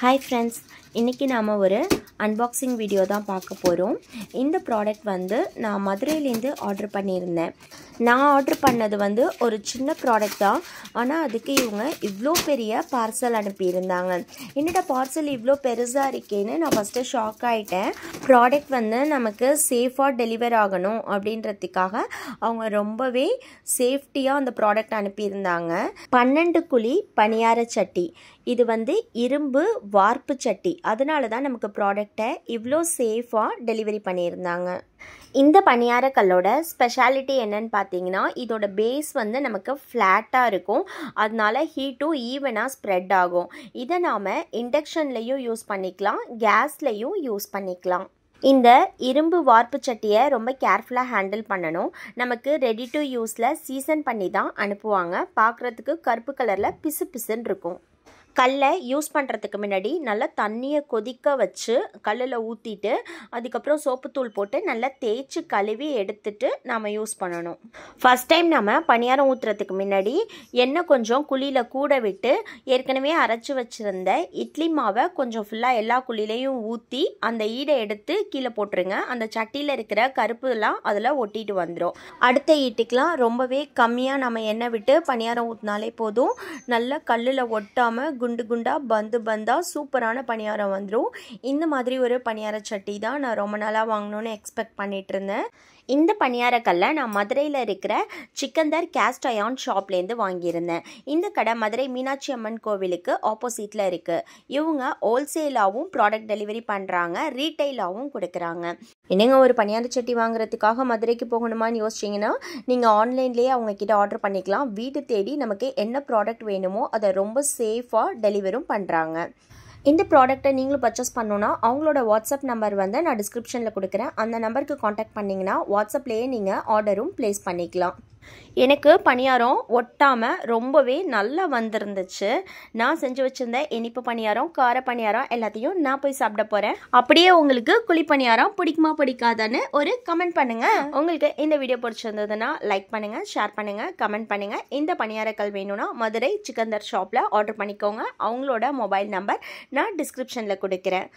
Hi friends, இன்னைக்கு நாம ஒரு unboxing வீடியோ தான் பார்க்க போறோம். இந்த ப்ராடக்ட் வந்து நான் மதுரையில இருந்து ஆர்டர் பண்ணியிருந்தேன். நான் ஆர்டர் பண்ணது வந்து ஒரு சின்ன ப்ராடக்ட் தான். ஆனா அதுக்கு இவங்க இவ்ளோ பெரிய பார்சல் அனுப்பி இருந்தாங்க. என்னடா பார்சல் இவ்ளோ பெருசா இருக்கேன்னு நான் ஃபர்ஸ்ட் ஷாக் ஆயிட்டேன். ப்ராடக்ட் வந்து நமக்கு சேஃபா டெலிவர் ஆகணும் அப்படின்றதுக்காக அவங்க ரொம்பவே சேஃப்டியா அந்த ப்ராடக்ட் அனுப்பி இருந்தாங்க. 12 குழி பணியார சட்டி. இது வந்து இரும்பு வார்ப்பு சட்டி. அதனால தான் நமக்கு ப்ராடக்ட்டை இவ்வளோ சேஃபாக டெலிவரி பண்ணியிருந்தாங்க. இந்த பணியார கல்லோட ஸ்பெஷாலிட்டி என்னன்னு பார்த்தீங்கன்னா, இதோட பேஸ் வந்து நமக்கு ஃப்ளாட்டாக இருக்கும். அதனால ஹீட்டும் ஈவனாக ஸ்ப்ரெட் ஆகும். இதை நாம் இண்டக்ஷன்லையும் யூஸ் பண்ணிக்கலாம், கேஸ்லையும் யூஸ் பண்ணிக்கலாம். இந்த இரும்பு வார்ப்பு சட்டியை ரொம்ப கேர்ஃபுல்லாக ஹேண்டில் பண்ணணும். நமக்கு ரெடி டு யூஸில் சீசன் பண்ணி தான் அனுப்புவாங்க. பார்க்குறதுக்கு கருப்பு கலரில் பிசு பிசுன்னு இருக்கும். கல்லை யூஸ் பண்ணுறதுக்கு முன்னாடி நல்லா தண்ணியை கொதிக்க வச்சு கல்லில் ஊற்றிட்டு அதுக்கப்புறம் சோப்புத்தூள் போட்டு நல்லா தேய்ச்சி கழுவி எடுத்துட்டு நாம் யூஸ் பண்ணணும். ஃபஸ்ட் டைம் நம்ம பணியாரம் ஊற்றுறதுக்கு முன்னாடி எண்ணெய் கொஞ்சம் குழியில் கூட விட்டு ஏற்கனவே அரைச்சி வச்சுருந்த இட்லி மாவை கொஞ்சம் ஃபுல்லாக எல்லா குழிலையும் ஊற்றி அந்த ஈடை எடுத்து கீழே போட்டுருங்க. அந்த சட்டியில் இருக்கிற கருப்புலாம் அதில் ஒட்டிட்டு வந்துடும். அடுத்த ஈட்டுக்கெலாம் ரொம்பவே கம்மியாக நம்ம எண்ணெய் விட்டு பணியாரம் ஊற்றினாலே போதும். நல்லா கல்லில் ஒட்டாமல் குண்டு குண்டாக பந்தாக சூப்பரான பணியாரம் வந்துடும். இந்த மாதிரி ஒரு பணியார சட்டி தான் நான் ரொம்ப நாளாக வாங்கணும்னு எக்ஸ்பெக்ட் பண்ணிட்டு இருந்தேன். இந்த பணியாரக்கல்லை நான் மதுரையில் இருக்கிற சிக்கந்தர் கேஸ்ட் அயான் ஷாப்லேருந்து வாங்கியிருந்தேன். இந்த கடை மதுரை மீனாட்சி அம்மன் கோவிலுக்கு ஆப்போசிட்டில் இருக்குது. இவங்க ஹோல்சேலாகவும் ப்ராடக்ட் டெலிவரி பண்ணுறாங்க, ரீட்டைலாகவும் கொடுக்குறாங்க. என்னங்க ஒரு பணியார சட்டி வாங்குறதுக்காக மதுரைக்கு போகணுமான்னு யோசிச்சிங்கன்னா நீங்கள் ஆன்லைன்லேயே அவங்கக்கிட்ட ஆர்டர் பண்ணிக்கலாம். வீடு தேடி நமக்கு என்ன ப்ராடக்ட் வேணுமோ அதை ரொம்ப சேஃபாக டெலிவரும் பண்ணுறாங்க. இந்த ப்ராடக்ட்டை நீங்களும் பர்ச்சேஸ் பண்ணணுன்னா அவங்களோட வாட்ஸ்அப் நம்பர் வந்து நான் டிஸ்கிரிப்ஷனில் கொடுக்குறேன். அந்த நம்பருக்கு காண்டாக்ட் பண்ணிங்கன்னா வாட்ஸ்அப்லேயே நீங்கள் ஆர்டரும் ப்ளேஸ் பண்ணிக்கலாம். எனக்கு பணியாரம் ஒட்டாமல் ரொம்பவே நல்லா வந்திருந்துச்சு. நான் செஞ்சு வச்சுருந்த இனிப்பு பணியாரம், கார பணியாரம் எல்லாத்தையும் நான் போய் சாப்பிட போகிறேன். அப்படியே உங்களுக்கு குழி பணியாரம் பிடிக்குமா பிடிக்காதான்னு ஒரு கமெண்ட் பண்ணுங்கள். உங்களுக்கு இந்த வீடியோ பிடிச்சிருந்ததுன்னா லைக் பண்ணுங்கள், ஷேர் பண்ணுங்கள், கமெண்ட் பண்ணுங்கள். இந்த பணியாரக்கல் வேணும்னா மதுரை சிக்கந்தர் ஷாப்பில் ஆர்டர் பண்ணிக்கோங்க. அவங்களோட மொபைல் நம்பர் நான் டிஸ்கிரிப்ஷனில் கொடுக்குறேன்.